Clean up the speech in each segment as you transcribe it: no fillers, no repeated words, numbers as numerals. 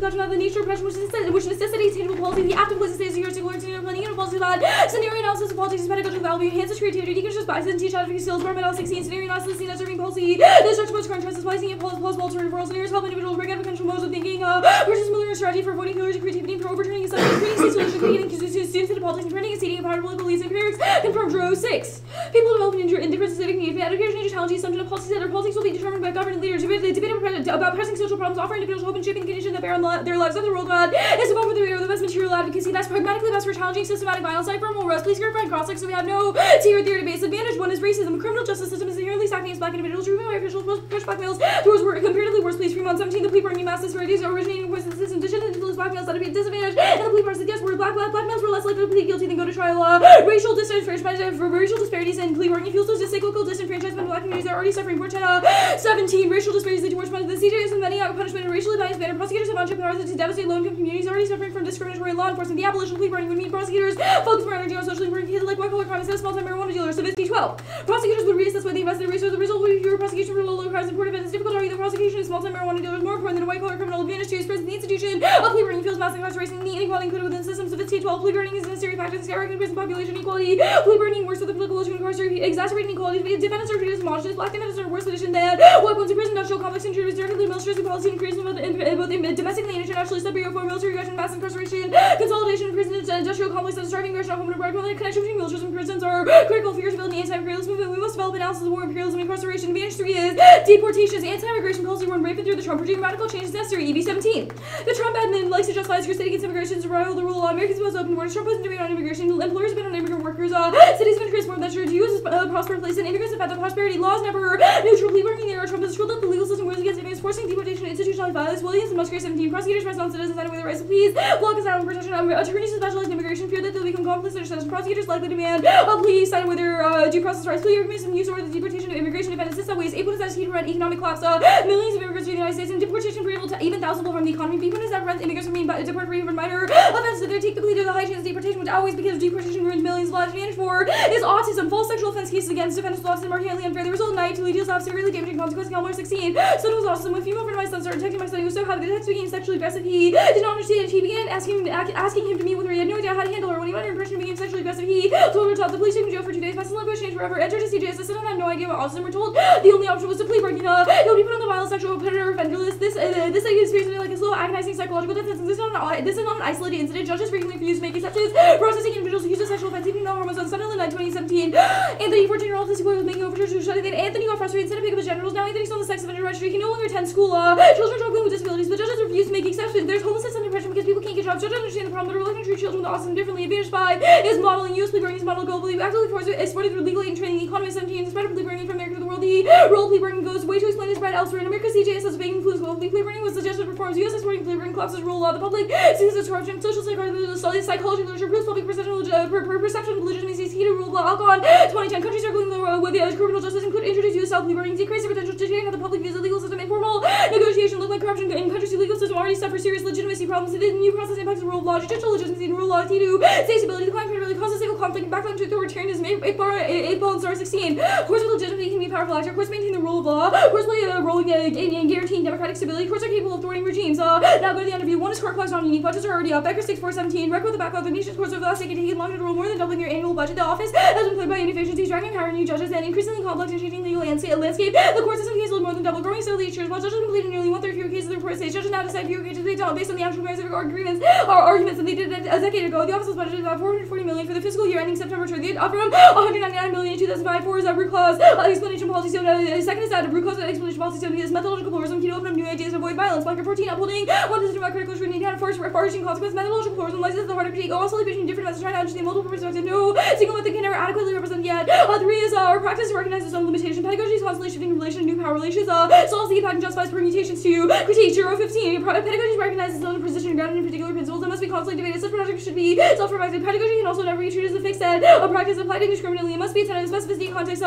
discussion about the nature of oppression, which necessitates tangible policy, the active place of state security, planning and policy about scenario analysis of politics, pedagogical value, enhances creativity, decreases bias, and teach advocacy skills, environmental 16, scenario analysis, seen as serving policy, the structure of current trends, splicing and plausible alternative world scenarios, help individuals break out of conventional modes of thinking, versus familiar strategy for avoiding failures of creativity, for overturning assumptions, creating state solutions, creating students into politics, and training and seating empowered political leaders and careers, confirmed Zhou 6. People developing indifference in civic needs, education and challenge the assumption of policies that their politics will be determined by government leaders, debate about pressing social problems, offering individuals hope and shaping the conditions that bear on their lives of the world God, is above the way of the best material advocacy, that's pragmatically best for challenging systematic violence, like formal arrest, police verifying cross-checks, so we have no tier theory-based advantage. One is racism. The criminal justice system is inherently stacking against black individuals, driven by officials, push black males towards comparatively worse police. Fremont 17, the plea bargaining mass disparities originating in the system, influence black males at a disadvantage, and the plea bar suggests where black males were less likely to plead guilty than go to trial. Racial disparities in plea bargaining fuels those cyclical disenfranchisement of black communities that are already suffering. 17, racial disparities lead to worse punishment. The CJS and many punishment in racially biased manner. Prosecutors have on-chip powers to devastate low-income communities already suffering from discriminatory law enforcement. The abolition of plea bargaining would mean prosecutors focus more energy on socially important cases like white-collar crime instead of small-time marijuana dealers. Statistic 12. Prosecutors would reassess whether they invested in resources. The result would be fewer prosecution for low crimes and important events. It's difficult to argue that prosecution of small-time marijuana dealers is more important than a white-collar criminal advantage to its presence. The institution of plea bargaining fuels mass incarceration and the inequality included within the system. Statistic 12. Plea bargaining is a necessary factor in skyrocketing prison population inequality. Plea bargaining works with the political illusion incarceration, exacerbating inequality. Defendants are treated as homogenous. Black defendants are in worse position than white ones in prison. Industrial complex injuries directly military policy increase both domestically and internationally. Superior for military aggression, mass incarceration, consolidation of prison industrial complex that is driving aggression on home and abroad. The connection between militarism and prisons are critical figures building the anti-imperialist movement. We must develop analysis of war, imperialism, and incarceration. Advantage 3 is deportations. Anti-immigration policy run rampant through the Trump regime. Radical change is necessary. EB 17. The Trump admin likes to justify your state against immigration to rival the rule of law. Americans must open borders. Trump wasn't doing on immigration. Employers have been on immigrant workers. Cities have been transformed. That sure to use a prosperous place, and immigrants have had the prosperity. Laws never neutral. Plea bargaining era. Trump has screwed up the legal system wars against immigrants, forcing deportation, institutionalized violence. Williams and Musgrave 17. Prosecutors press on citizens with the rights to pleas. Block asylum protection. Attorneys who specialize in immigration fear that they'll become conflicts in their prosecutors likely demand a plea signed with their due process rights. Plea agreements and use or the deportation of immigration defendants in some ways able to satisfy prevent economic collapse. Millions of immigrants to the United States and deportation for even thousands from the economy. People that prevents immigrants from being deported for even minor offenses. If they take the plea to the high chance of deportation, which always because deportation ruins millions of lives. Advantage 4 is autism. False sexual offense cases against defendants with autism are inherently unfair. The result of naivety deals have severely damaging consequences. Calmar 16. Son was autism. When female friend of my son started texting my son, he was so happy. The text became sexually aggressive. He did not understand it. He began asking him to meet with her. He had no idea how to handle her. When he went under impression, he became sexually aggressive. He told her to the police took him to jail for 2 days. My son was changed forever. Entered to CJS. The son had no idea about autism. We're told the only option was to plea bargain. He would be put on the violent sexual predator offender list. This experience like a slow, agonizing psychological death. This is not an isolated incident. Judges frequently refuse to make exceptions. Processing individuals accused of sexual offense, even though hormones on Sunday night 2017. Anthony, 14-year-old, physically was making overtures to shut it. Anthony got frustrated, sent a pic of his genitals. Now Anthony's on the sex offender registry. He no longer attends school. Children struggling with disabilities, but judges refuse to make exceptions. There's homelessness and depression because people can't get jobs. Judges understand the problem, but are willing to treat children with autism differently. Advantage 5 is modeling U.S. plea bargaining is model globally. Actively exported through legally and training the economy. 17 spread of plea bargaining from America to the world. The role of plea bargaining goes way to explain the spread elsewhere. In America, CJS has a big influence globally. Plea bargaining was suggested reforms. U.S. exporting plea bargaining collapses rule of law. The public sees this corruption. Social psychology literature proves public perception of legitimacy is key to rule of law. Alcohol 2010 countries struggling with the criminal justice include introduce U.S. plea bargaining, decrease the potential to change how the public views the legal system. Informal negotiation look like corruption in countries whose legal system already suffer serious legitimacy problems. The new process impacts the rule of law, judicial legitimacy, and rule of law. T2 state stability, decline credibility, causes civil conflict, backlash to authoritarianism. 8 ball and star 16. Courts with legitimacy can be a powerful actor. Courts maintain the rule of law. Courts play a role in guaranteeing democratic stability. Courts are capable of thwarting regimes. Now go to the interview. 1 is court clocks on unique budgets are already up. Becker 6417. Record the backlog. The nation's courts over the last decade taking longer to rule, more than doubling their annual budget. The office has been plagued by inefficiencies, dragging and hiring new judges, and increasingly complex and changing legal landscape. The court system cases will more than double, growing steadily each year. While judges completed nearly 1/3 fewer cases in the report stage, judges now decide fewer cases they don't based on the actual merits of arguments than they did a decade ago. The office was budgeted about $440 million for the fiscal year ending September 30th, up from $199 million in 2005. 4 is a root cause explanation policy zone. Second is that root cause explanation policy zone is methodological pluralism, key to open up new ideas to avoid violence. Blanket 14 upholding one decision about critical scrutiny can force far-reaching consequence. Methodological pluralism lies at the heart of critique. Also, between different methods, trying to understand multiple perspectives. No single method can never adequately represent yet. 3 is our practice to recognize its own limitation. Pedagogy is constantly shifting in relation to new power relations. Solves the impact and justifies permutations to critique. 015. Pedagogy recognizes its own position grounded in particular principles that must be constantly debated. Such projects should be self-reflective. Pedagogy can also never be treated as a fixed set of practice applied indiscriminately. It must be attended to specificity and context.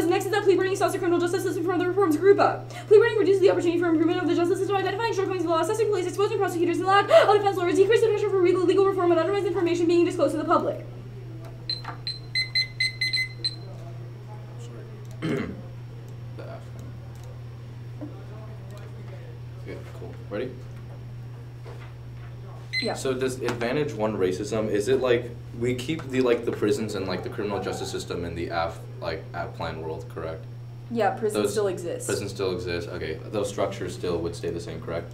Next is that plea bargaining stops the criminal justice system from the reforms group. Plea bargaining reduces the opportunity for improvement of the justice system, identifying shortcomings in the law, assessing police, exposing prosecutors, and lack of defense lawyers, decrease the pressure for legal reform, and undermines information being disclosed to the public. Good, cool. Ready? Yeah. So does advantage one racism, is it like, we keep the prisons and the criminal justice system in the AF plan world, correct? Yeah, prisons still exist. Prisons still exist, okay. Those structures still would stay the same, correct?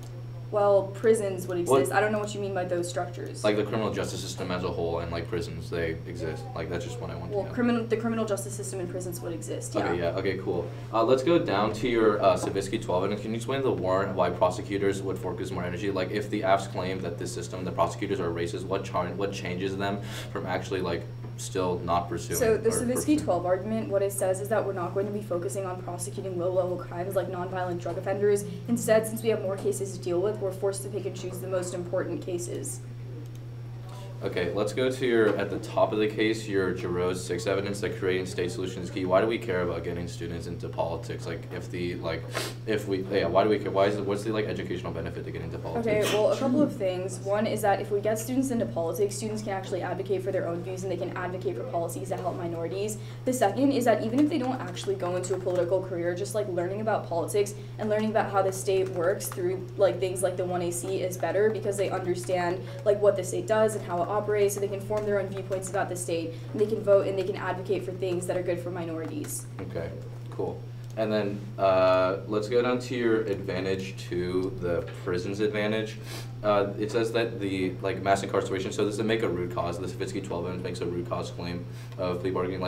Well, prisons would exist. I don't know what you mean by those structures. Like the criminal justice system as a whole and prisons, they exist. That's just what I want to know. Well, the criminal justice system and prisons would exist, yeah. Okay, yeah, okay, cool. Let's go down to your Savitsky 12, and can you explain the warrant why prosecutors would focus more energy? Like, if the AFs claim that this system, the prosecutors are racist, what changes them from actually, still not pursuing? So the Savitsky 12 argument, what it says is that we're not going to be focusing on prosecuting low-level crimes like nonviolent drug offenders. Instead, since we have more cases to deal with, we're forced to pick and choose the most important cases. Okay, let's go to your, at the top of the case, your Giroux's 6 evidence that creating state solutions is key. Why do we care about getting students into politics? Why do we care? What's the educational benefit to getting into politics? Okay, well, a couple of things. One is that if we get students into politics, students can actually advocate for their own views and they can advocate for policies that help minorities. The second is that even if they don't actually go into a political career, just learning about politics and learning about how the state works through things like the 1AC is better because they understand what the state does and how it operates, so they can form their own viewpoints about the state, and they can vote and they can advocate for things that are good for minorities. Okay, cool. And then let's go down to your advantage to the prison's advantage. It says that the mass incarceration, so this is make a root cause. The Savitsky 12 makes a root cause claim of plea bargaining.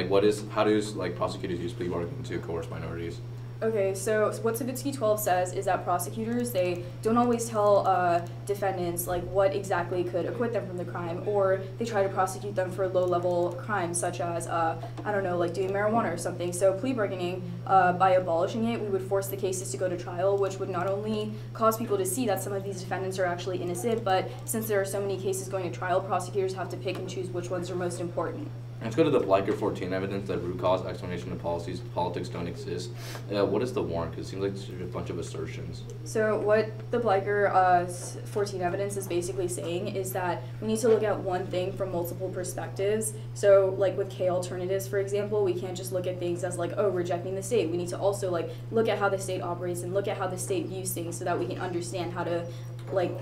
How do prosecutors use plea bargaining to coerce minorities? Okay, so what Savitsky 12 says is that prosecutors, they don't always tell defendants what exactly could acquit them from the crime, or they try to prosecute them for low-level crimes such as, I don't know, doing marijuana or something. So plea bargaining, by abolishing it, we would force the cases to go to trial, which would not only cause people to see that some of these defendants are actually innocent, but since there are so many cases going to trial, prosecutors have to pick and choose which ones are most important. Let's go to the Bleicher 14 evidence that root cause, explanation, and politics don't exist. What is the warrant? Because it seems like there's a bunch of assertions. So what the Bleicher 14 evidence is basically saying is that we need to look at one thing from multiple perspectives. So with K alternatives, for example, we can't just look at things as rejecting the state. We need to also look at how the state operates and look at how the state views things so that we can understand how to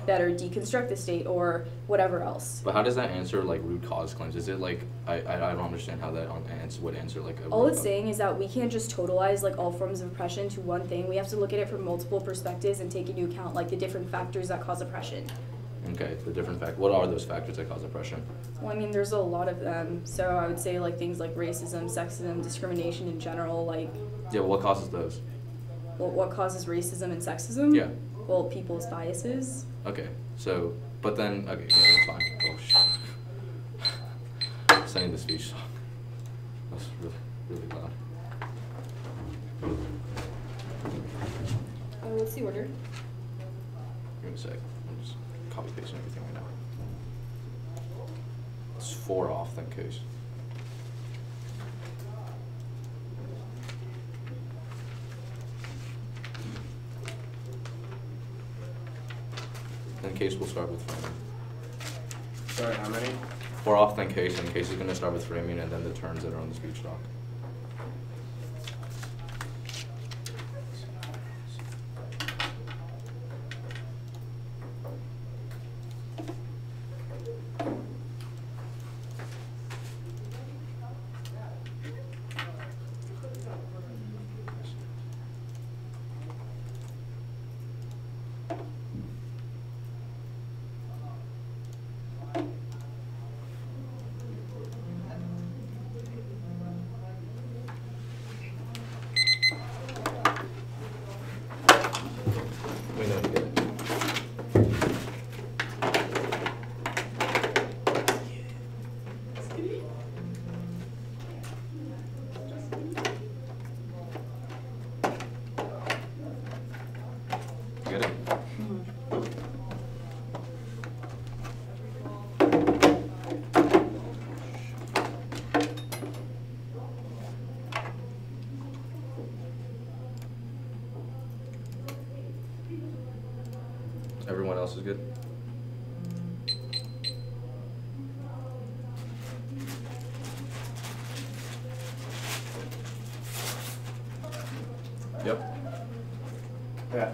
better deconstruct the state or whatever else. But how does that answer root cause claims? Is it I don't understand how that would answer all it's saying is that we can't just totalize all forms of oppression to one thing. We have to look at it from multiple perspectives and take into account the different factors that cause oppression. Okay, the different factors. What are those factors that cause oppression? Well, I mean, there's a lot of them. So I would say things like racism, sexism, discrimination in general. Yeah, what causes those? Well, what causes racism and sexism? Yeah. Well, people's biases. Okay, so, but then, okay, yeah, that's fine. Oh, shit. Saying the speech song. That's really, really loud. What's the order? Give me a sec. I'm just copy pasting everything right now. It's 4 off, then case. Then case will start with framing. Sorry, how many? 4 off, then case, and case is going to start with framing and then the terms that are on the speech doc. Everyone else is good? Yep. Yeah.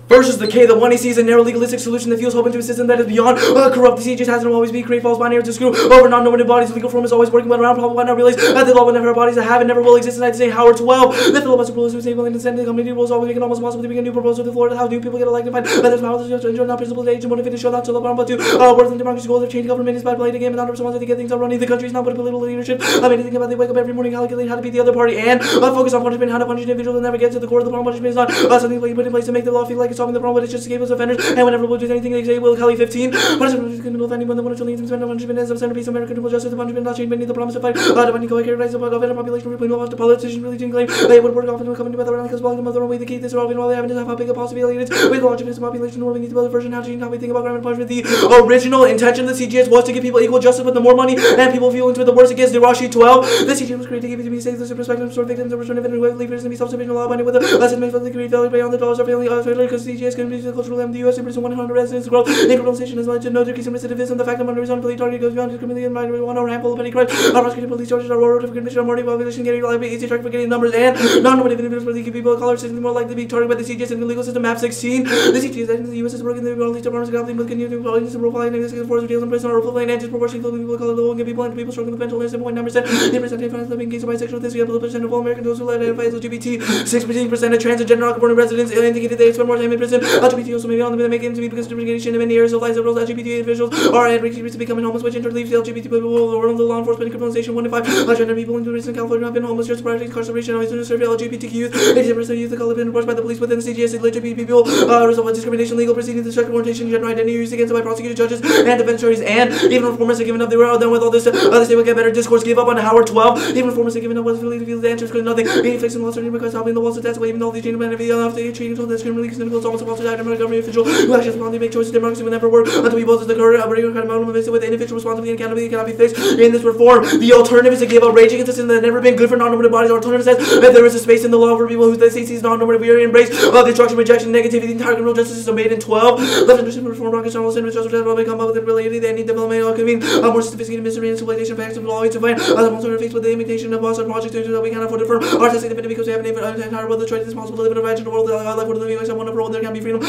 versus the K, the one he sees a narrow legalistic solution that feels hope into a system that is beyond corrupt. The CGS has to always be create false binary to screw over non-normative bodies. Legal form is always working but around problem. Why not realize that the law will never have bodies that have and never will exist? And I'd say Howard 12. The filibuster rules who say willing to send the community rules always make it almost impossible to make a new proposal to Florida. How do people get elected? Find that there's power to enjoy not principles age and motivate to show not to love but to worth and democracy goals of change government is by playing the game and not responsible to get things up running. The country is not but a political leadership. I mean, think about they wake up every morning, calculate how to beat the other party and focus on punishment, how to punish individuals and never get to the core of the problem. Punishment is not something you put in place to make the law feel like it's solving the problem, but it's just to escape those offenders. And whenever we'll do anything, they say, will Kelly 15. Punishment is criminal of anyone that wanted to leave and spend on punishment as a centerpiece of American criminal justice. The punishment not change many of the promise to fight. Defending co-characterize the offender population, replace the politicians really didn't claim they would work often coming together around because blocking them the way the key this all the evidence of how big a possibility it is with the large of this population where we need to build a version how to change how we think about crime and punishment. The original intention of the CGS was to give people equal justice, but the more money and people feel into it, the worse it gets. The Rashi 12. The CGS was created to give it to be safe, the perspective, sort of victims, the return of it, leaders, and be self-sufficient, allow money with a lesson made for the create failure beyond the dollars are failing because the CGS can be the cultural and the US and 100 residents growth. Criminalization has led to no decrease in recidivism. The fact that under police target goes beyond discriminating marijuana or handful of petty crimes. Prosecuting police charges are rolled of conviction of morning population getting reliably easy track for getting numbers and non-normative individuals where they keep people of color system more likely to be targeted by the CGS and the legal system. Map 16. The CGS in the US is broken. The police departments are with continuing to some profiling and this force of jails and prison are overflowing and disproportionately people of color, the whole people and people struggling with mental illness. 7.9%. The percentage of living cases of bisexual history of 11% of all Americans those who identify as LGBT. 16% of trans and gender non-conforming residents indicated they spend more time in prison. LGBT also may be on the make into because discrimination in many areas of lives of LGBT individuals are at risk of becoming homeless, which interleaves the LGBT people world, the law enforcement criminalization. 1 in 5 gender people in California have been homeless just prior to incarceration. Always to serve LGBTQ youth. 80% of youth of color have been approached by the police within the CGS. LGBT people result of discrimination, legal proceedings, destructive orientation, gender identity used against by prosecutors, judges, and defense attorneys, and even reformers are giving up. They were all done with all this. The state will get better discourse. Give up on Howard 12. Even reformers are giving up. Was really feel the answers because nothing. Being fixing laws are because helping the walls of that's why even though these change men every other after treating until this criminally cynical, it's almost about to die. Government official who actually has to make choices. Democracy will never work until we both the current regular kind of amount of with individual responsibility and accountability cannot be fixed in this reform. The alternative is to give up raging against a system that has never been good for non-normative bodies. The alternative says that there is a space in the law for people who say sees non-normative. We are embrace destruction, rejection, negativity. The entire criminal justice system made in 12. Left and reform rockets all center just will come up with reality. They need development or convene more sophisticated mystery and exploitation facts of law to find other alternative faced with the imitation of us and projects that we can afford to firm. Our testing definitive because we have an entire world. The choice is possible to live in a rational world. Life would living like someone of a world there can be freedom.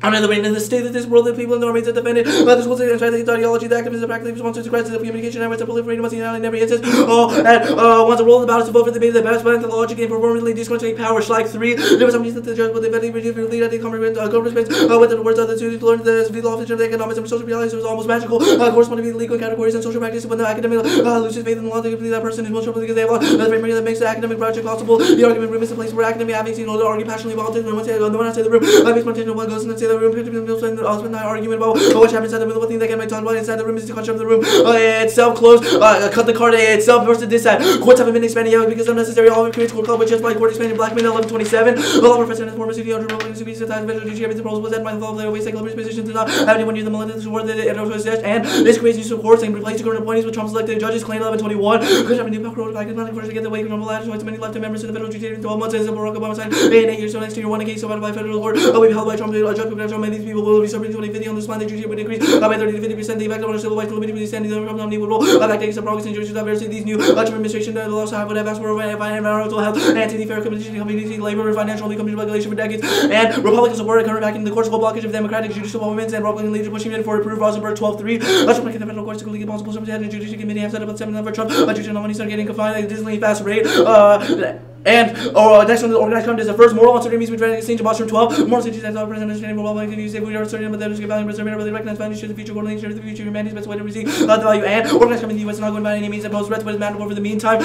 I'm in the reign in the state that this world that people in the armies are defended by the schools and try the ideology, the activism, practically responsive to crisis of communication, and proliferation must be in every instance. Once a role about is to vote for the best, but the logic and performantly discontinuing power. Schlag 3. There was something that the judge would eventually lead at the government with the words of the students learned the law of the economics and social realities was almost magical. Corresponding to the legal categories and social practice when the academic loses faith in the law to complete that person is most trouble because they have the framework that makes the academic project possible. The argument room is a place where academic having seen all argue passionately about it. No one outside the room. Makes spontaneous one goes inside the room. Spend that argument about what happens inside the room. One thing that can be talked about inside the room is the culture of the room itself. Closed. Cut the card itself versus this side. Courts haven't been expanding out because unnecessary. All creates court club, which is by court expanding. Blackman 1127. The law professor and former city under ruling to be sometimes better to every proposal was that my law waste like liberty position to not have anyone near the millennium word that it was suggest and this creates use of courts and replace the current appointees with Trump selected judges. Claim 1121. Could have a new power like nothing for to get the way from the ladder. So it's many left members of the federal judiciary in 12 months as a Barack Obama signed in 8 years. So next year, one case survived by federal court. We be held by Trump. A judge will judge many these people will be serving 2050 on this line. The judiciary would increase by 30 to 50%. The effect on civil rights liberty with the standing of the nominee would roll. Back taking some progress in jurisdictions that versus these new administration. The laws would have asked for environmental health, anti-fair competition, community, labor, financial, community regulation for decades. And Republicans support current backing the courts full blockage of democratic judicial movements and Republican leaders pushing in for approved Rosenberg 12-3. Let's make the federal courts to legally possible. Some head and judicial committee have set up a seminar for Trump. Judicial nominees are getting confined at a Disney fast rate. And next one, the organized crime is the first moral uncertainty means between exchange of Boston 12. Moral cities that are present understanding more well use if we are certain but there is a value preserving really recognize value to the future going to the future humanity's best way to receive the value and organized crime in the US is not going by any means and pose threats but is manageable for the meantime.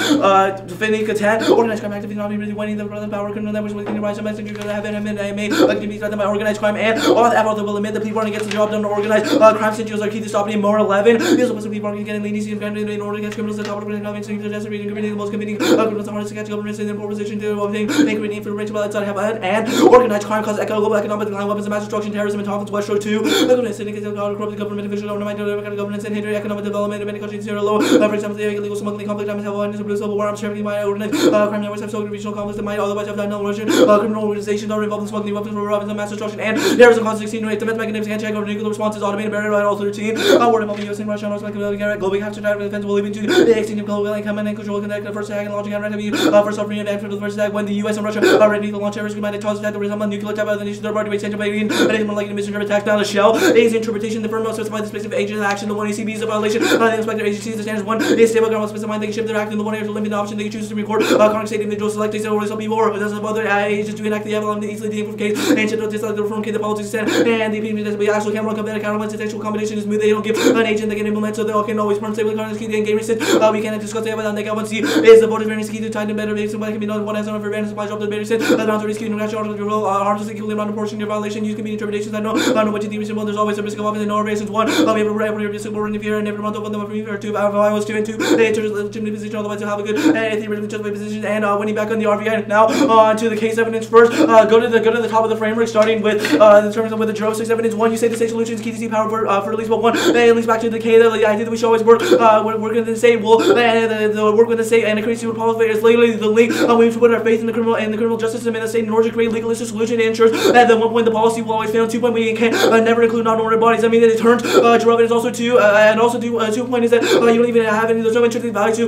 Defending Catan, organized crime activity not really winning the present power criminal networks with the rise of messengers that have been made to be threatened by organized crime and all the effort that will admit that people are against the job done to organize crime signals are key to stopping more 11. These are people are getting leniency and in order against criminals that top of the government committing the most committing criminals the hardest to catch governments in their position to obtain make for rich outside have and organized crime causes global economic decline, weapons of mass destruction, terrorism, and conflicts. West Shore 2. Government syndicates corrupt government officials undermine governance and hinder economic development of many countries zero low. For example, the illegal smuggling, conflict, damage, health, and civil war, arms, trafficking, might organized crime networks have soaked regional conflicts that might otherwise have died no Russian criminal organizations are involved in smuggling weapons for weapons of mass destruction and terrorism. Cause 16 rate defense mechanisms can check over nuclear responses, automated barrier right all 13. War involving US and Russia, and global capture, defense will lead into the exchange of global income and control connect the first attack and launching and revenue for suffering and after the first attack when the U.S. and Russia are ready to launch terrorist command attacks that resemble a nuclear attack by the nation's third-party extension by Iran, and is more likely to misinterpret attacks by the shell. A's interpretation, the firm must specify the specific agent action. The one ACB is a violation. The inspector agency is the standards one. Is stable government specifying they can shift their act in the one area to limit the option they can choose to record. Current state individuals select a or some people or it doesn't bother agents to enact the evidence easily the info case. Ancient notice like the reform case, the politics stand, and the opinion that we actually can run that account once the sexual combination is smooth. They don't give an agent they can implement so they all can always perform stable current key engagement. We cannot discuss the evidence they can once see is the voter variance key to tighten better based on what can be known one has on for variance applies up to the variance. The amount of risk in natural harmless equally amount of portion of violation use can be interpretations that know what you think reasonable. There's always a risk of offense and no variations. One, we have a risk of warning fear and every month of them or two violence 2 and 2. They enter legitimate position otherwise to have a good theoretically justified position and winning back on the RVI. Now on to the case evidence first. Go to the top of the framework starting with the terms of with the Zhou 6 evidence. One, you say the state solution is key to see power for at least one. Then it links back to the K, the idea that we should always work with the state. Well, the work with the state and increase human policy is literally the link. We should put our faith in the criminal justice system in the state in order to create legalistic solution that ensures that at 1 point the policy will always fail. 2 point we can never include non-normative bodies. I mean that it turns Zhou evidence also to and also 2 point is that you don't even have any. There's no intrinsic value to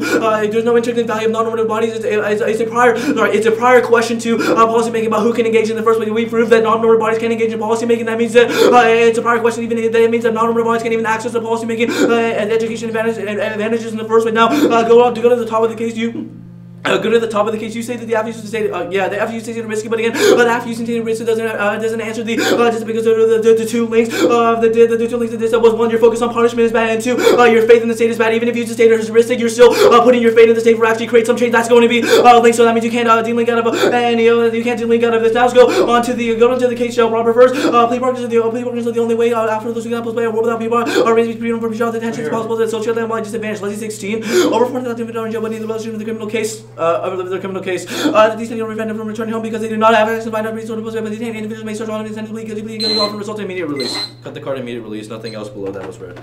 there's no intrinsic value of non-normative bodies. It's a prior question to policy making about who can engage in the first place. We prove that non-normative bodies can engage in policy making. That means that it's a prior question. Even that it means that non-normative bodies can even access the policy making and education advantages in the first place. Now go to the top of the case. Go to the top of the case. You say that the after use state, the after use state is risky, but again, the after use state risk doesn't answer the just because of the 2 links. The 2 links to this was 1, your focus on punishment is bad, and 2, your faith in the state is bad. Even if you use the state as heuristic, you're still putting your faith in the state for actually create some change. That's going to be linked. So that means you can't delink out of any. You can't delink out of this. Now let's go on to the case. Shall Robert first. Plea bargains are the only way after those examples by a war without people are raised freedom from pretrial detention is possible. That social and disadvantage. Let's see 16. Over 4,000 individuals in jail, but in the resolution of the criminal case. The criminal case. These things are prevented from returning home because they do not have access to find out reasonable but detained individuals may search on and sentence guilty often result in immediate release. Cut the card, immediate release. Nothing else below that was read.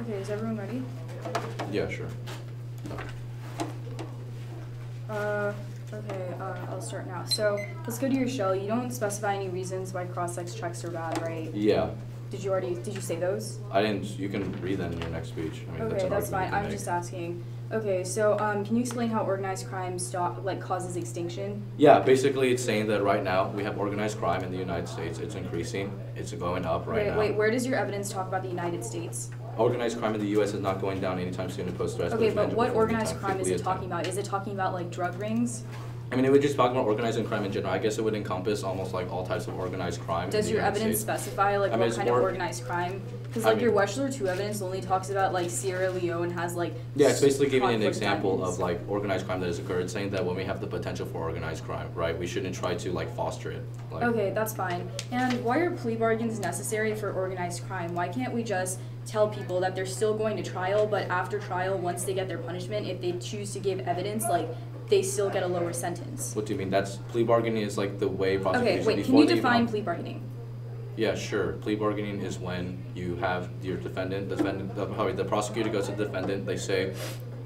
Okay, is everyone ready? Yeah, sure. Okay, I'll start now. So, let's go to your shell. You don't specify any reasons why cross-sex checks are bad, right? Yeah. Did you say those? I didn't. You can read that in your next speech. I mean, Okay, that's fine. I'm just asking. Okay, so can you explain how organized crime causes extinction? Yeah, basically it's saying that right now we have organized crime in the United States. It's increasing. It's going up right now. Wait, where does your evidence talk about the United States? Organized crime in the U.S. is not going down anytime soon in post-arrest. Okay, but what organized crime is it talking about? Is it talking about like drug rings? I mean, it would just talk about organizing crime in general. I guess it would encompass almost like all types of organized crime. Does your evidence specify like what kind of organized crime? Because like your Wechsler 2 evidence only talks about like Sierra Leone has like. Yeah, it's basically giving an example of like organized crime that has occurred, saying that when we have the potential for organized crime, right, we shouldn't try to like foster it. Like, okay, that's fine. And why are plea bargains necessary for organized crime? Why can't we just tell people that they're still going to trial, but after trial, once they get their punishment, if they choose to give evidence, like they still get a lower sentence? What do you mean? That's plea bargaining is like the way prosecution. Okay, wait. Can you define plea bargaining? Yeah, sure. Plea bargaining is when you have your the prosecutor goes to the defendant. They say,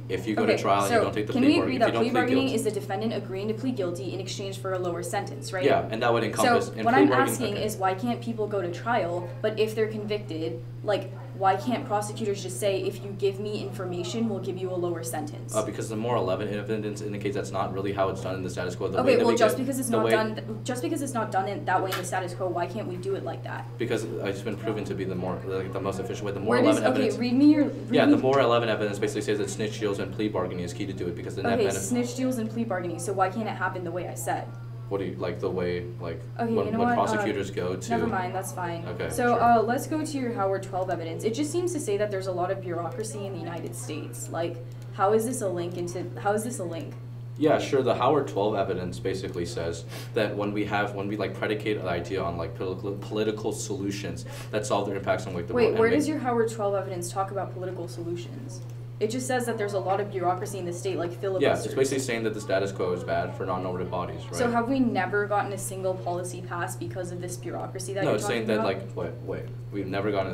if you go to trial and you don't take the plea bargain, can we agree that plea bargaining is the defendant agreeing to plead guilty in exchange for a lower sentence, right? Yeah, and that would encompass. So what I'm asking is why can't people go to trial, but if they're convicted, like why can't prosecutors just say, if you give me information, we'll give you a lower sentence? Because the more 11 evidence indicates that's not really how it's done in the status quo. Okay, well, just because it's not done in that way in the status quo, why can't we do it like that? Because it's been proven to be the most efficient way. The more Where 11 evidence. Okay, read me your. The more 11 evidence basically says that snitch deals and plea bargaining is key to do it because the net benefit. Snitch deals and plea bargaining. So why can't it happen the way I said? What do you like the way like okay, when, you know when what? prosecutors go to? Never mind, that's fine. Okay. So sure. Let's go to your Howard 12 evidence. It just seems to say that there's a lot of bureaucracy in the United States. Like, how is this a link? Yeah, sure. The Howard 12 evidence basically says that when we like predicate an idea on like political solutions that solve their impacts on like the Wait, where does your Howard 12 evidence talk about political solutions? It just says that there's a lot of bureaucracy in the state, like filibusters. Yeah, it's basically saying that the status quo is bad for non-normative bodies, right? So have we never gotten a single policy passed because of this bureaucracy that you're talking about? No, it's saying that, like, wait, we've never gotten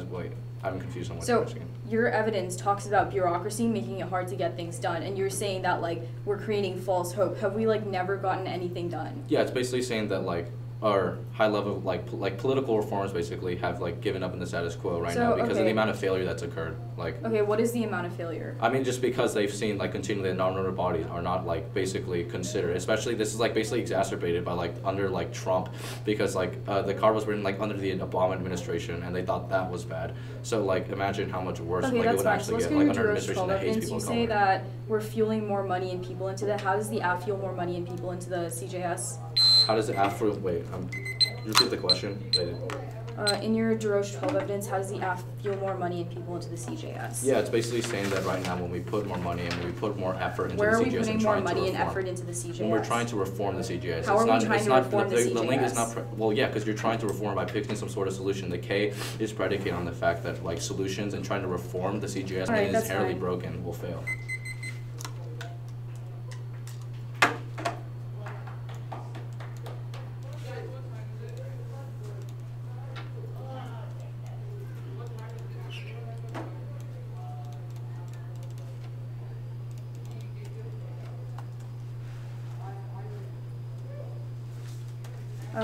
I'm confused on what So you're asking. your evidence talks about bureaucracy making it hard to get things done, and you're saying that like we're creating false hope. Have we like never gotten anything done? Yeah, it's basically saying that like our high level like political reforms basically have like given up in the status quo right now because of okay. the amount of failure that's occurred. Like Okay, what is the amount of failure? I mean, just because they've seen like continually that non-voting bodies are not like basically considered. Especially this is like basically exacerbated by like under like Trump because like the card was written like under the Obama administration and they thought that was bad. So like imagine how much worse Okay, like it that's would fine. So actually let's get go like to under an Drew's administration 12 that hates evidence. people You of say color. that we're fueling more money and people into that. How does the app fuel more money and people into the CJS? How does the Afro wait? Repeat the question. In your Drew's 12 evidence, how does the app fuel more money and people into the CJS? Yeah, it's basically saying that right now when we put more money and when we put more effort into Where the are CGS we putting and more trying to money and reform. effort into the CJS? When we're trying to reform the CGS, How it's are we not, trying it's to not, reform the the link is CGS? not, well, yeah, because you're trying to reform by picking some sort of solution. The K is predicated on the fact that like solutions and trying to reform the CGS Alright, and it is that's inherently fine. broken will fail.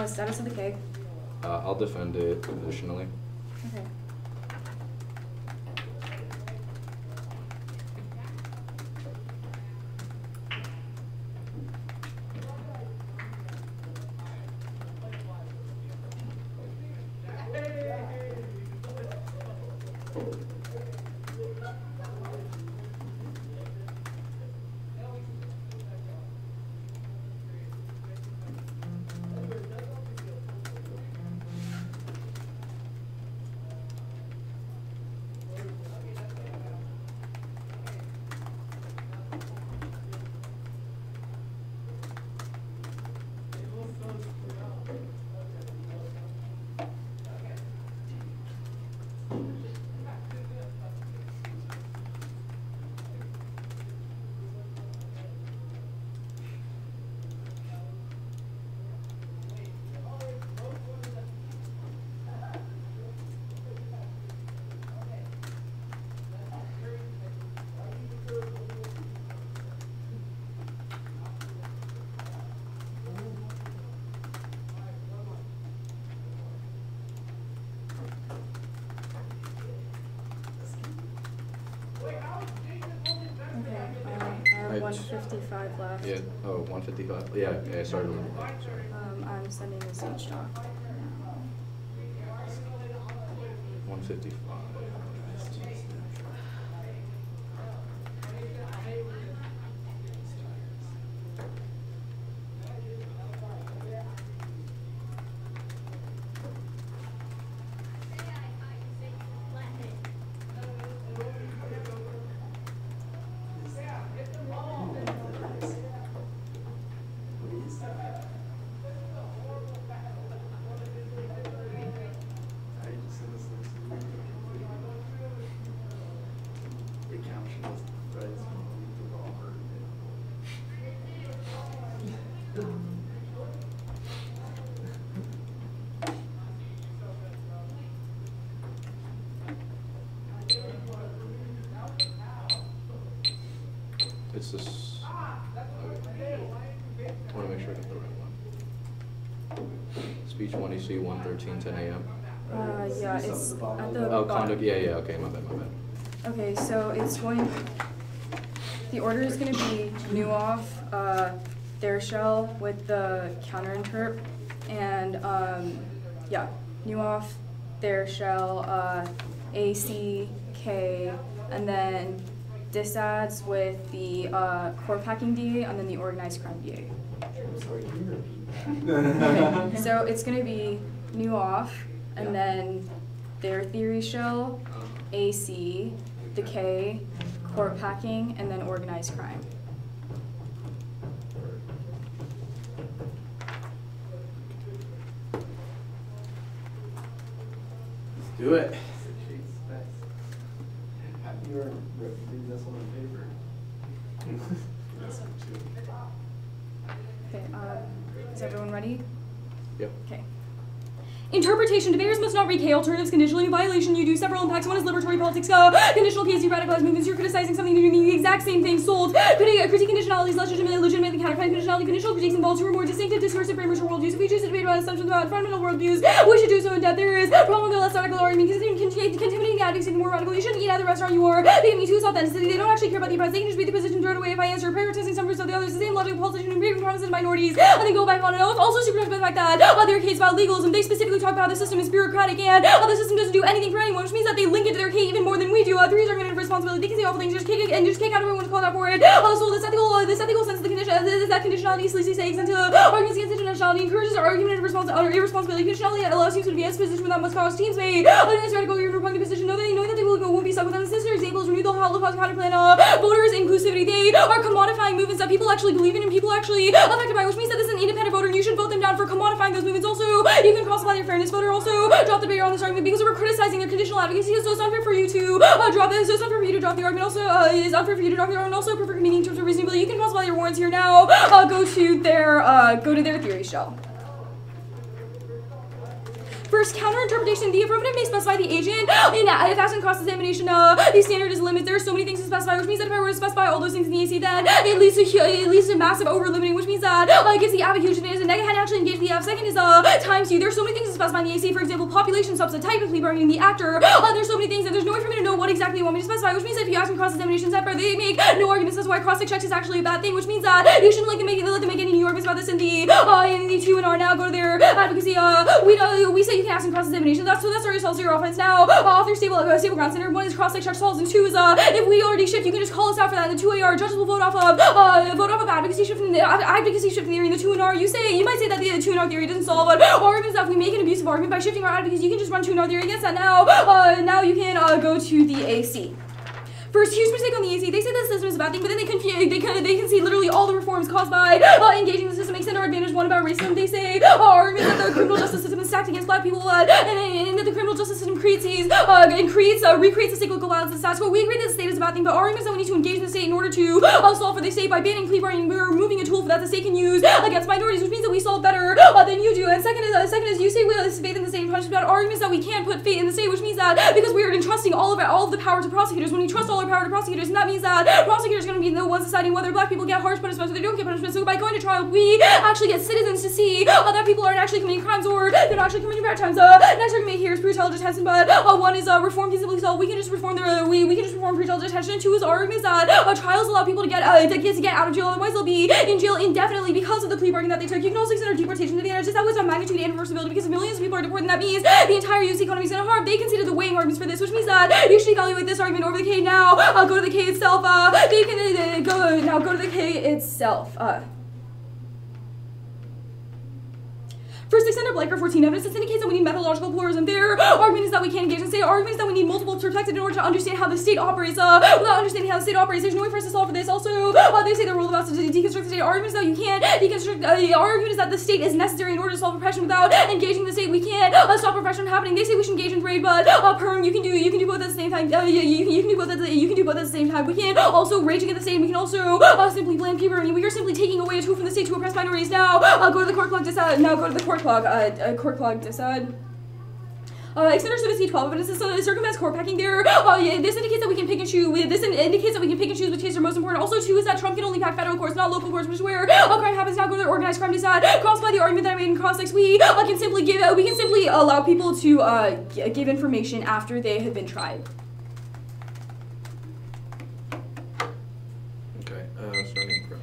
Status of the K. I'll defend it additionally. Okay. I have 155 left. Yeah, oh, 155. Yeah, I started a little late, sorry. I'm sending this H doc now. 155. It's this. Okay. I want to make sure I got the right one. Speech 1 EC 113 10 a.m. Yeah, it's at the Oh, bottom. conduct. Yeah, yeah. Okay, my bad, my bad. Okay, so it's going. The order is going to be new off, their shell with the counter interp, and yeah, new off, their shell, AC, K, and then disads with the core packing DA, and then the organized crime DA. Okay, so it's going to be new off, and then their theory shell, AC, the K, court packing, and then organized crime. Let's do it. You were reading this one on paper. Okay, is everyone ready? Yep. Okay. Interpretation. Debaters must not recant alternatives conditionally. In violation, you do several impacts. One is liberatory politics. Conditional case, you radicalize movements. You're criticizing something, you're doing the exact same thing. Sold. Critique conditionalities, legitimately counterfeit conditionality. Conditional critiques involve two or more distinctive discursive frameworks for worldviews. If we choose to debate about assumptions about fundamental worldviews, we should do so in depth. There is problem with the less radical argument. Contaminating the advocacy more radical. You shouldn't eat at the restaurant you are. They need to authenticity. They don't actually care about the oppressed. They can just be the position thrown away if I answer. Prioritizing some versus the others. The same logic of politician and breaking promises to minorities. And they go back on and off. Also super by the fact that their case about legalism. They specifically talk about how the system is bureaucratic and the system doesn't do anything for anyone, which means that they link it to their case even more than we do. Threes are going to responsibility. They can say awful things, just kick out everyone who's called out for it. So this ethical sense of the condition, that conditionality sleazy takes into arguments against intentionality, encourages argumentative irresponsibility. Conditionality allows you to be in a position without most cause teams may otherwise try to go your repugnant position. Knowing that they won't be stuck with them. This example is renew the Holocaust counterplan. Voters inclusivity. They are commodifying movements that people actually believe in and people actually affected by, which means that this is an independent voter and you should vote them down for commodifying those movements. Also, you can cross-apply your fairness voter. Also, drop the debate on this argument because we're criticizing their conditional advocacy. So it's unfair for you to drop it. So it's unfair for you to drop the argument. Also, it's unfair for you to drop the argument. Also, prefer committing in terms of reasonability. You can cross-apply your warrants here now. Go to their theory shell. First, counter-interpretation. The affirmative may specify the agent. If asked in cross-examination, the standard is limit. There are so many things to specify, which means that if I were to specify all those things in the AC, then it leads to massive over-limiting, which means that it gives the advocate huge advantage, and they can actually engage the F. Second is times 2. There are so many things to specify in the AC. For example, population, subset, type of plea bargaining, the actor. There's so many things, and there's no way for me to know what exactly you want me to specify, which means that if you ask in cross-examination separate, they make no arguments as to why cross-check is actually a bad thing, which means that you shouldn't let them make any new arguments about this in the 2 and R. Now go to their advocacy. We say you can ask in cross-examination. That's our results to your offense. Now, author stable ground center. 1 is cross-check solves, and 2 is if we already shift, you can just call us out for that. And the 2 AR judges will vote off of advocacy shift in the theory. And the 2 and R, you might say that the 2 and R theory doesn't solve it. Arguments that if we make an abusive argument by shifting our advocacy, you can just run 2 and R theory against that. Now you can go to the AC. First, huge mistake on the AC. They say that the system is a bad thing, but then they can see literally all the reforms caused by engaging the system. Extend our advantage. One about racism. They say arguments that the criminal justice system is stacked against black people, and that the criminal justice system recreates the cyclical violence of the status quo. We agree that the state is a bad thing, but arguments that we need to engage in the state in order to solve for the state by banning plea bargaining, we're removing a tool for that the state can use against minorities, which means that we solve better than you do. And second is you say we have faith in the state and punishment about arguments that we can't put faith in the state, which means that because we are entrusting all of the power to prosecutors, when we trust all our power to prosecutors, and that means that prosecutors are going to be the ones deciding whether black people get harsh punishments or they don't get punishment. So by going to trial, we actually get citizens to see that people aren't actually committing crimes or they're not actually committing bad crimes. Next argument here is pretrial detention, but 1 is reform can simply solve. We can just reform pretrial detention. And 2 is arguments that trials allow people to get out of jail. Otherwise, they'll be in jail indefinitely because of the plea bargain that they took. You can also consider deportation to the advantage. That was on magnitude and reversibility because if millions of people are deported, that means the entire U.S. economy is going to harm. They consider the weighing arguments for this, which means that you should evaluate this argument over the K. Now, go to the K itself. They can go to the K itself. First, extend our Blanker 14 evidence. This indicates that we need methodological pluralism. Their argument is that we can't engage in state. Our argument is that we need multiple perspectives in order to understand how the state operates. Without understanding how the state operates, there's no way for us to solve for this. Also, they say the rule about to deconstruct the state. Our argument is that you can't deconstruct. Our argument is that the state is necessary in order to solve oppression. Without engaging the state, we can't stop oppression from happening. They say we should engage in trade, but perm, you can do both at the same time. You can do both at the same time. We can also rage against the state. We can also simply blame people. I mean, we are simply taking away a tool from the state to oppress minorities. Now, go to the court clock. Now go to the court clock. Court clock decide. Extender Civic 12 evidence is circumvents court packing there. This indicates that we can pick and choose. This indicates that we can pick and choose which cases are most important. Also, 2 is that Trump can only pack federal courts, not local courts, which is where crime happens. Now go to the organized crime decide. Cross by the argument that I made in cross-sex. We can simply allow people to give information after they have been tried. Okay. Starting pro.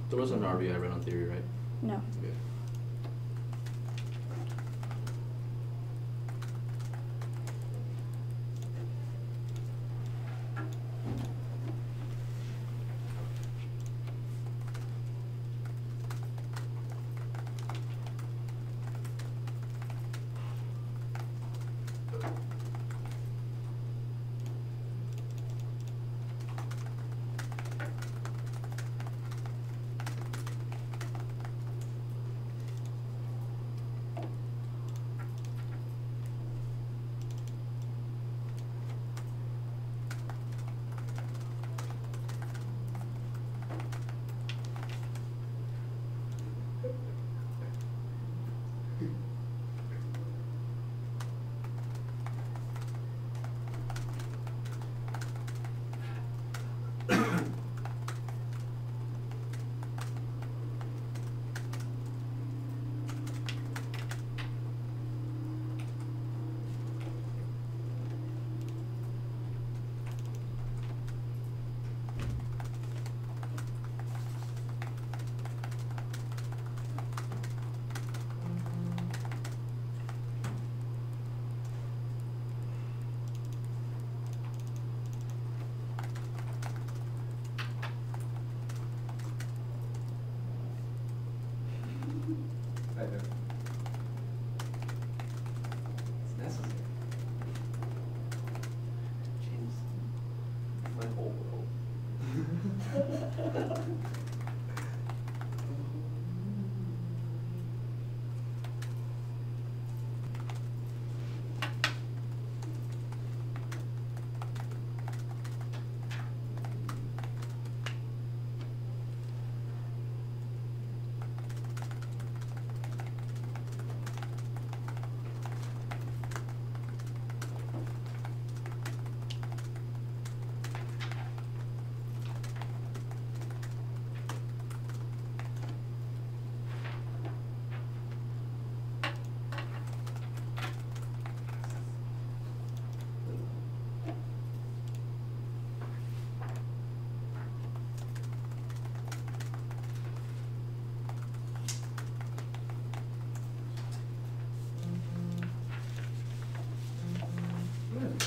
There wasn't an RBI run on theory, right? No. Okay.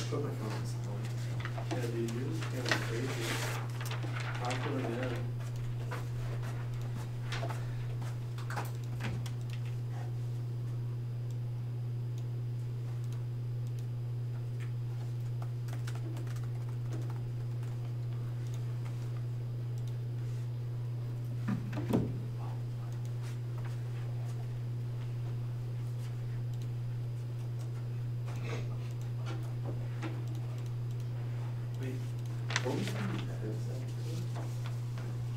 Put my phone on silent. Yeah, dude, you're just kind of crazy. Popular man. Wait, what was that?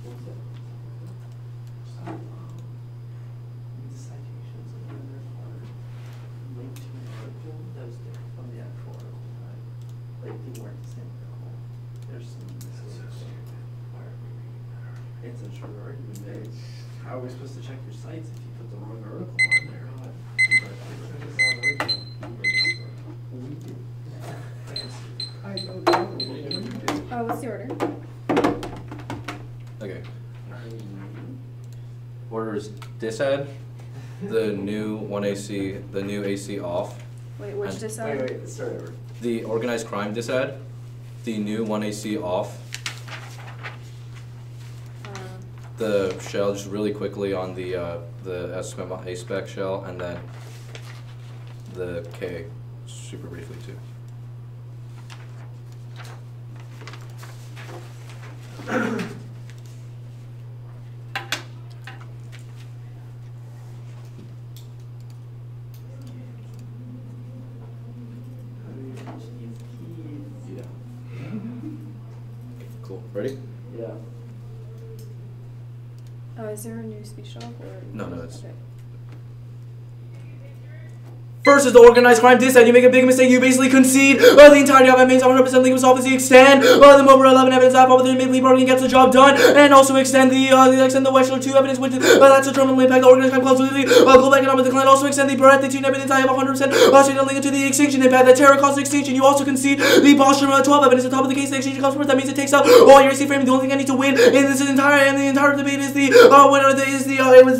What was that? The citations of their part linked to an article that was different from the actual article, right? Like, they weren't the same article. There's some misunderstanding. Why are we reading that article? It's a short argument, man. How are we supposed to check your sites if you put the wrong article on there? We did. I don't know. What's the order? Okay. Orders disad, the new 1AC, the new AC off. Wait, which And- decide? Wait, start over. The organized crime disad, the new 1AC off. The shell just really quickly on the A-spec shell, and then the K super briefly too. Yeah. Cool. Ready? Yeah. Is there a new speech off or? No, it's- Okay. First is the organized crime dissent. You make a big mistake, you basically concede the entirety of evidence, 100% legal solvency, extend the Mober 11 evidence that the plea bargaining gets the job done, and also extend the Wechsler 2 evidence, which that's a terminal impact, the organized crime completely global economic decline, also extend the Barrett 2 evidence, I have 100% straight link to the extinction impact, the terror caused extinction. You also concede the Bostrom 12 evidence, the top of the case, the extinction comes first. That means it takes out all your AC frame. The only thing I need to win in this entire debate is the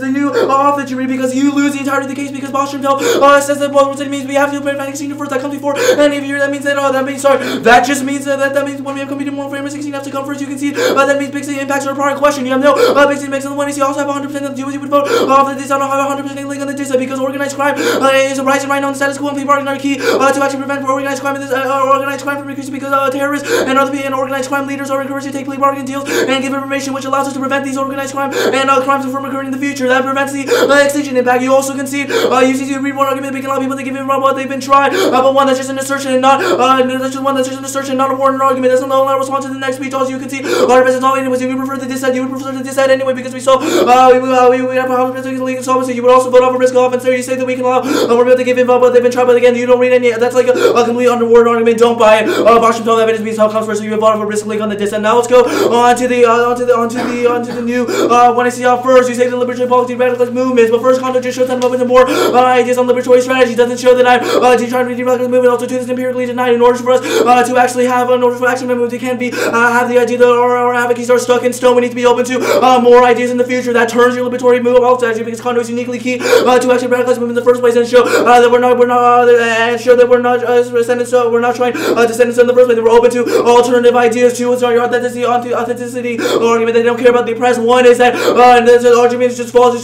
new off that you read, because you lose the entirety of the case, because Bostrom 12 says that it means we have to prevent extinction first. That comes before any of you. That means that that just means that means when we have competed more frame 16 have to come first. You can see that means big impacts are a prior question. You have no big impacts on the one. You also have 100% of the you would vote off the dissent. I don't have 100% link on the dissent, because organized crime is rising right now in the status quo, and plea bargaining are key to actually prevent organized crime in this organized crime from increasing, because terrorists and other and organized crime leaders are encouraged to take plea bargaining deals and give information which allows us to prevent these organized crime and crimes from occurring in the future. That prevents the extinction impact. You also concede you see you read one argument, we can allow people to give about what they've been tried, but one that's just an assertion and not that's just one that's just an assertion, not a warrant argument. That's not a response to the next speech. Also, you can see our business all was we prefer the dissent. You would prefer the dissent anyway, because we saw we have a legal solvency. You would also vote off a risk of offense. You say that we can allow we're able to give info, but they've been tried. But again, you don't read any. That's like a complete underword argument. Don't buy it. Bostrom 12 evidence means how comes first. So you would vote off a risk link on the dissent. Now let's go on to the new when I see out first. You say the liberatory policy radicalist movements, but first conduct just shows that I'm open to more ideas on liberatory strategy. Doesn't show that I'm trying to radicalist movement. Also, to this empirically denied. In order for us to actually have an order for action movement, we can't be have the idea that our advocates are stuck in stone. We need to be open to more ideas in the future that turns your liberatory movement strategy, because conduct is uniquely key to actually radicalist movement in the first place, and show that we're not so we're not trying to send us in the first place. That we're open to alternative ideas to your authenticity argument. They don't care about the press. One is that the argument is just false. It's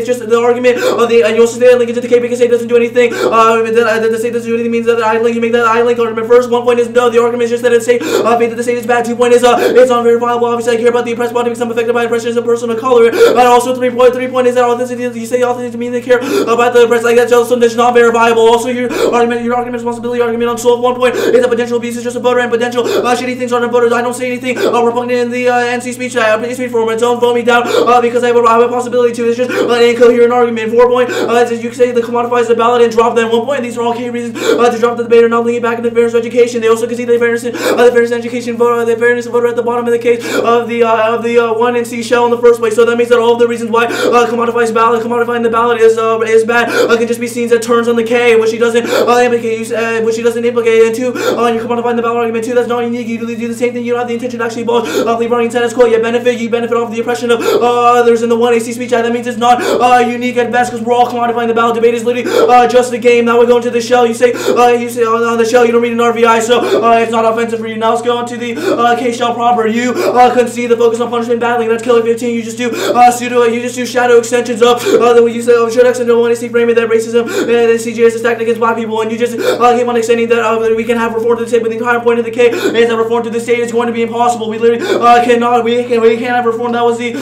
just the argument of the and you also say that link into the K because it doesn't do anything. The state doesn't do anything means that the I link. You make that I link argument first. 1 point is no. The argument is just that it's faith that the state is bad. 2 point is it's unverifiable. Obviously, I care about the oppressed body because I'm affected by oppression as a person of color. And also 3 point is that authenticity. You say authenticity to mean they care about the oppressed. Like that's also not verifiable. Also, your argument responsibility argument on solve 1 point is that potential abuse is just a voter and potential shitty things on voters. I don't say anything repugnant in the NC speech speech form. And don't vote me down because I have a possibility to. It's just an incoherent argument. 4 point you can say the commodifies the ballot and drop them. 1 point. These are all key reasons to drop the debate or not linking back into fairness of education. They also concede the fairness in education voter, the fairness of voter at the bottom in the case of the 1 and C shell in the first place. So that means that all of the reasons why commodifying the ballot is bad can just be seen as turns on the K, which she doesn't implicate. And 2 you're commodifying the ballot argument. 2 that's not unique. You do the same thing. You don't have the intention to actually abolish plea bargaining status quo. You benefit off the oppression of others in the 1 AC speech. That means it's not unique at best because we're all commodifying the ballot. Debate is literally just the game. Now we're going to the shell. You say on the shell you don't read an RVI, so it's not offensive for you. Now let's go on to the K shell proper. You concede the focus on punishment battling. That's killer 15. You just do shadow extensions of then you say shadow extension when you see framing that racism and the CGS is stacked against black people, and you just keep on extending that we can have reform to the state, but the entire point of the K is that reform to the state is going to be impossible. We literally we can't have reform. That was the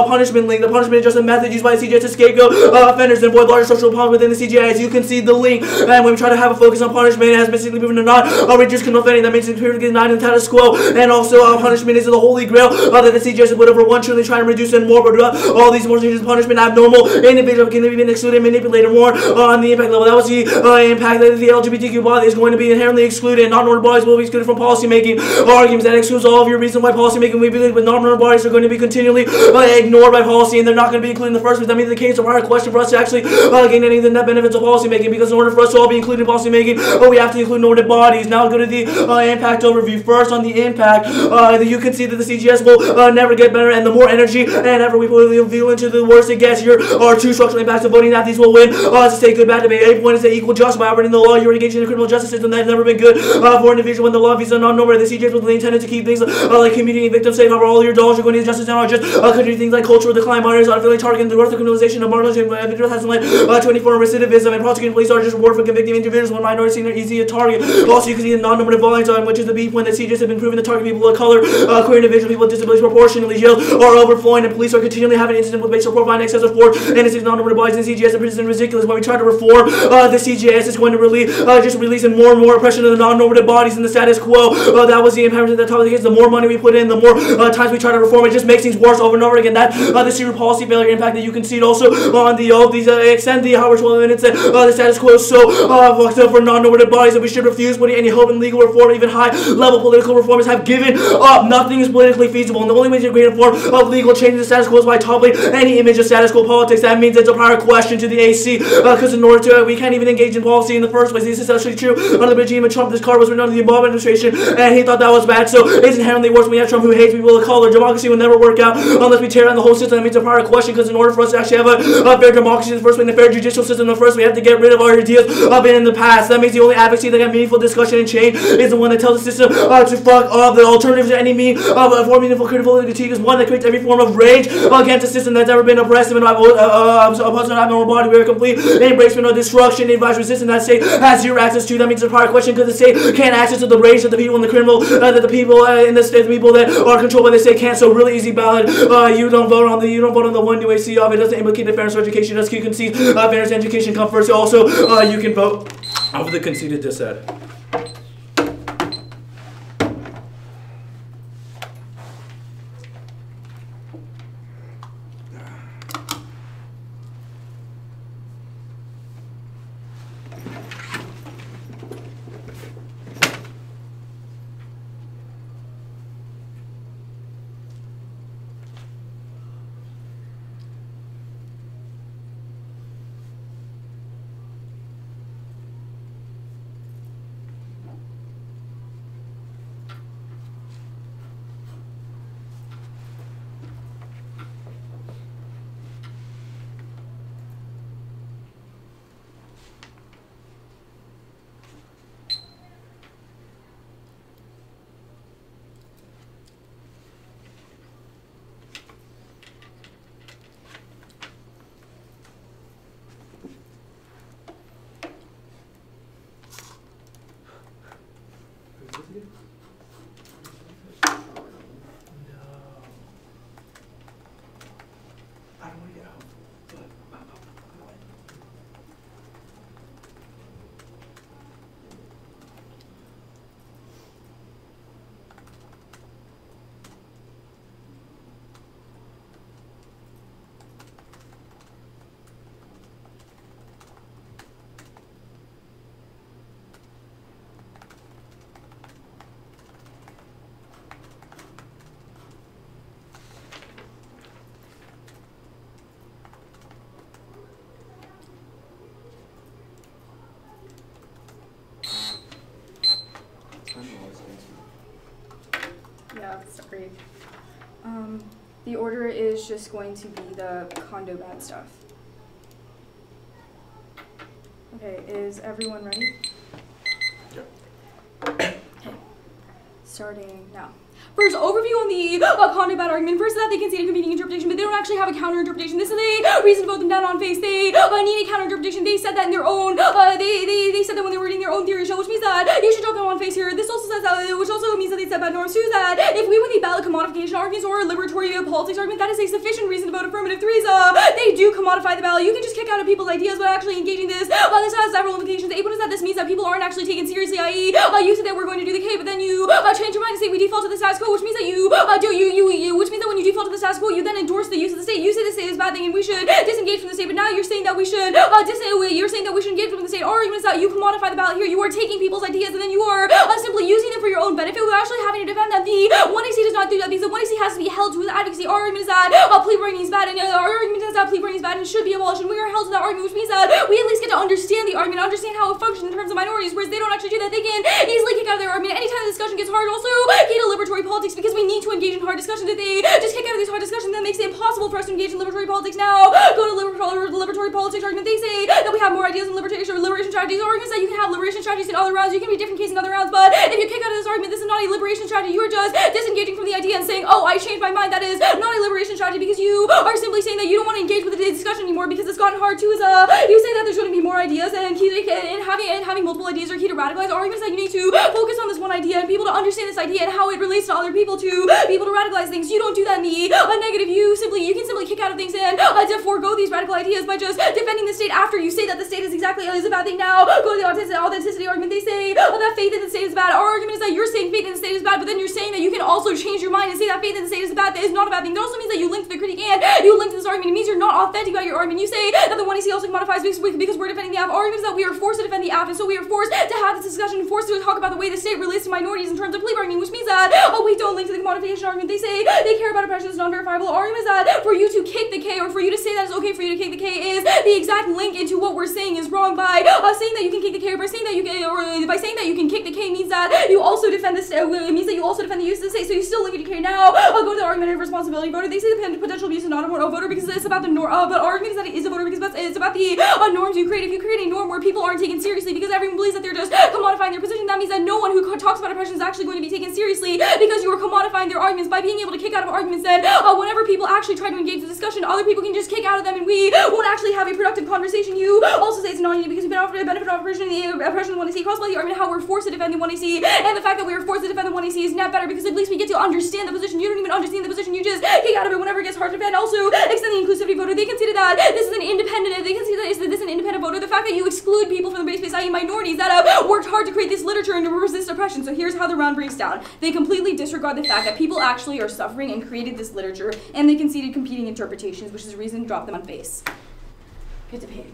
punishment link. The punishment is just a method used by the CGS to scapegoat offenders and avoid larger structural problems within the CGI. As you can see the link, and when we try to have a focus on punishment, it has basically proven to not reduce criminal offending. That means it's perfectly not in the status quo, and also punishment is the holy grail that the CGS would over 1 trillion trying to reduce and more, but all these more changes punishment abnormal individual can be excluded and manipulated more on the impact level. That was the impact that the LGBTQ body is going to be inherently excluded. Non-normative bodies will be excluded from policy making. Arguments that excludes all of your reasons why policy making we believe, but non-normative bodies are going to be continually ignored by policy, and they're not going to be included in the first place. That means the case of higher question for us to actually gain any of the net benefits of policy making, because in order for us to all be included in policy making, we have to include normative bodies. Now go to the impact overview. First on the impact, you can see that the CGS will never get better, and the more energy and ever we put the view into, the worse it gets. Here are 2 structural impacts of voting that these will win. To say good bad debate. 8 point is the equal justice by operating the law. You're engaging in a criminal justice system that has never been good for an individual when the law is non-normative. The CGS was intended to keep things like community and victims safe. However, all your dollars are going to justice and are just country things like cultural decline, minors, unfairly targeting the growth of criminalization of marginalization individuals has led 24 recidivism, and prosecuting police are just reward for convicting individuals when minorities are easy to target. Also, you can see the non-normative violence on which is the B point that CGS have been proven to target people of color, queer individuals, people with disabilities proportionally. Jails are overflowing, and police are continually having incidents with racial profiling, excessive force, and it's non-normative bodies in CGS, and prisons is ridiculous. When we try to reform the CGS, is going to just releasing more and more oppression of the non-normative bodies in the status quo. That was the impairment at the top of the case. The more money we put in, the more times we try to reform, it just makes things worse over and over again. That the serious policy failure impact that you can see it also on the these extend the Howard 12 minutes that the status quo is so fucked up for non-normative bodies that we should refuse putting any hope in legal reform. Even high-level political reformers have given up. Nothing is politically feasible, and the only way to create a form of legal change in the status quo is by toppling any image of status quo politics. That means it's a prior question to the AC, because in order to we can't even engage in policy in the first place. This is actually true under the regime of Trump. This card was written under the Obama administration, and he thought that was bad. So it's inherently worse when we have Trump who hates people of color. Democracy will never work out unless we tear down the whole system. That means a prior question, because in order for us to actually have a fair democracy in the first place, and a fair judicial system in the first, we have to get rid of our ideas in the past. That means the only advocacy that can meaningful discussion and change is the one that tells the system to fuck off. The alternative to any mean for meaningful critical critique is one that creates every form of rage against a system that's ever been oppressive and opposed to abnormal body. We are complete embracement of destruction, advice resistance that state has zero access to. That means a prior question, because the state can't access to the rage of the people and the criminal that the people in the state, the people that are controlled by the state can't. So really easy ballot. You don't vote on the one new AC of it. Doesn't implicate the fairness of education. Does you concede fairness education come first. Also, you can vote over the conceded dissent. Yeah, sorry. The order is just going to be the condo bad stuff. Okay, is everyone ready? Yep. Okay. Starting now. First, overview on the conduct bad argument. First, that they concede a competing interpretation, but they don't actually have a counter interpretation. This is a reason to vote them down on face. They need a counter interpretation. They said that in their own. They said that when they were reading their own theory show, which means that you should drop them on face here. This also says that, which also means that they said bad norms too. That if we win the ballot commodification arguments or liberatory politics argument, that is a sufficient reason to vote affirmative. Three is they do commodify the ballot. You can just kick out of people's ideas without actually engaging this. This has several implications. A, what is that? This means that people aren't actually taken seriously. I.e., you said that we're going to do the K, but then you change your mind and say we default to the status quo, which means that which means that when you default to the status quo, you then endorse the use of the state. You say the state is a bad thing and we should disengage from the state, but now you're saying that we should you're saying that we should engage from the state. Our argument is that you commodify the ballot here. You are taking people's ideas and then you are simply using them for your own benefit without actually having to defend them. The 1AC does not do that because the 1AC has to be held to his advocacy. Our argument is that plea bargaining is bad, and our argument is that plea bargaining is bad and should be abolished. And we are held to that argument, which means that we at least get to understand the argument, understand how it functions in terms of minorities, whereas they don't actually do that. They can easily kick out of their argument anytime the discussion gets hard. Also, key to liberatory politics because we need to engage in hard discussions. If they just kick out of these hard discussions, that makes it impossible for us to engage in liberatory politics. Now, go to liberatory politics argument. They say that we have more ideas in liberation strategies. Arguments that you can have liberation strategies in other rounds. You can be different case in other rounds, but if you kick out of this argument, this is not a liberation strategy. You are just disengaging from the idea and saying, oh, I changed my mind. That is not a liberation strategy because you are simply saying that you don't want to engage with the discussion anymore because it's gotten hard too. Is you say that there's going to be more ideas and having multiple ideas are key to radicalize. Arguments that you need to focus on this one idea and be able to understand this idea and how it relates to other people to be able to radicalize things. You don't do that in the negative. You can simply kick out of things and forego these radical ideas by just defending the state after you say that the state is a bad thing. Now go to the authenticity argument. They say that faith in the state is bad. Our argument is that you're saying faith in the state is bad, but then you're saying that you can also change your mind and say that faith in the state is bad. That is not a bad thing. That also means that you link to the critique and you link to this argument. It means you're not authentic about your argument. You say that the 1AC also modifies because we're defending the AF. Our argument is that we are forced to defend the AF, and so we are forced to have this discussion and forced to talk about the way the state relates to minorities in terms of plea bargaining, which means that we don't link to the commodification argument. They say they care about oppression is non-verifiable. Our argument is that for you to kick the K or for you to say that it's okay for you to kick the K is the exact link into what we're saying is wrong by saying that you can kick the K, or by saying that you can, or by saying that you can kick the K means that you also defend the means that you also defend the use of the state. So you still link it to K. Now I'll go to the argument of responsibility voter. They say the potential abuse is not a voter because it's about the norm. But our argument is that it is a voter because it's about the norms you create. If you create a norm where people aren't taken seriously because everyone believes that they're just commodifying their position, that means that no one who talks about oppression is actually going to be taken seriously because you are commodifying their arguments by being able to kick out of arguments. Then whenever people actually try to engage the discussion, other people can just kick out of them and we won't actually have a productive conversation. You also say it's non-union because we've been offered a benefit of oppression of the 1AC across by the argument how we're forced to defend the 1AC, and the fact that we are forced to defend the 1AC is not better because at least we get to understand the position. You don't even understand the position, you just kick out of it whenever it gets hard to defend. Also, extend the inclusivity voter. They consider that this is an independent, voter. The fact that you exclude people from the base space, i.e. minorities, that worked hard to create this literature and to resist oppression. So here's how the round breaks down. They completely disregard the fact that people actually are suffering and created this literature, and they conceded competing interpretations, which is a reason to drop them on face. Get to pay.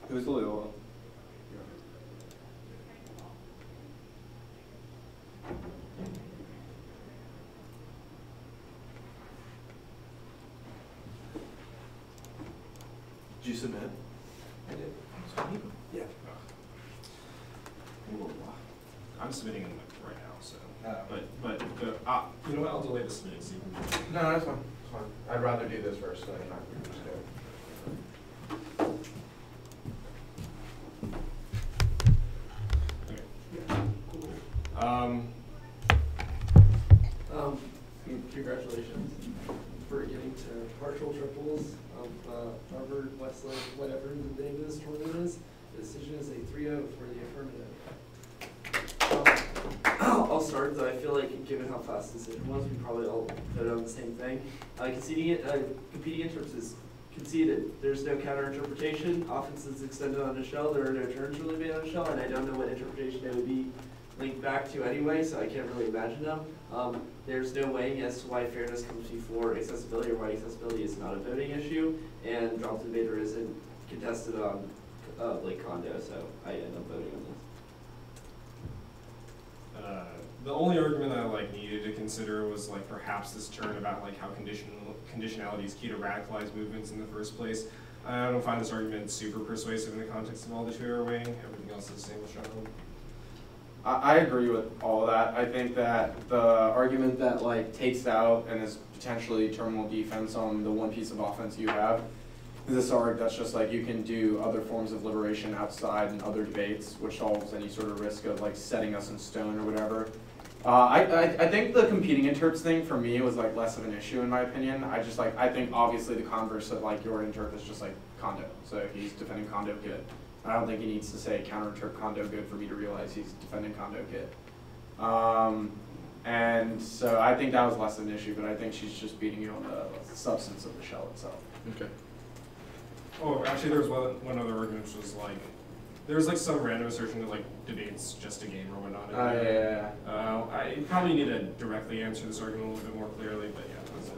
Who's the Loyola? Did you submit? I did. Yeah. I'm submitting them right now, so. But you know what? I'll delay the submitting so you can. No, that's fine. That's fine. I'd rather do this first, so I'm not just go. Congratulations for getting to partial triples of Harvard-Westlake, whatever the name of this tournament is. The decision is a 3-0 for the affirmative. I'll start, though I feel like given how fast the decision was, we probably all voted on the same thing. Competing interrupts is conceded. There's no counter interpretation. Offense is extended on the shell. There are no turns really made on the shell, and I don't know what interpretation they would be linked back to anyway, so I can't really imagine them. There's no weighing as to why fairness comes before accessibility or why accessibility is not a voting issue, and dropped invader isn't contested on Lake Condo, so I end up voting on this. The only argument I needed to consider was perhaps this turn about how conditionality is key to radicalized movements in the first place. I don't find this argument super persuasive in the context of all the two are weighing. Everything else is the same with Zhou. I agree with all of that. I think that the argument that takes out and is potentially terminal defense on the one piece of offense you have is this arg that's just you can do other forms of liberation outside and other debates, which solves any sort of risk of setting us in stone or whatever. I think the competing interps thing for me was less of an issue in my opinion. I think obviously the converse of your interp is just Condo. So if he's defending Condo, good. I don't think he needs to say counter-interp Condo good for me to realize he's defending Condo kid. And so I think that was less of an issue, but I think she's just beating you on the substance of the shell itself. Okay. Oh, actually, there was one other argument, which was there was some random assertion that debates just a game or whatnot. Yeah. I probably need to directly answer this argument a little bit more clearly, but yeah, that's it.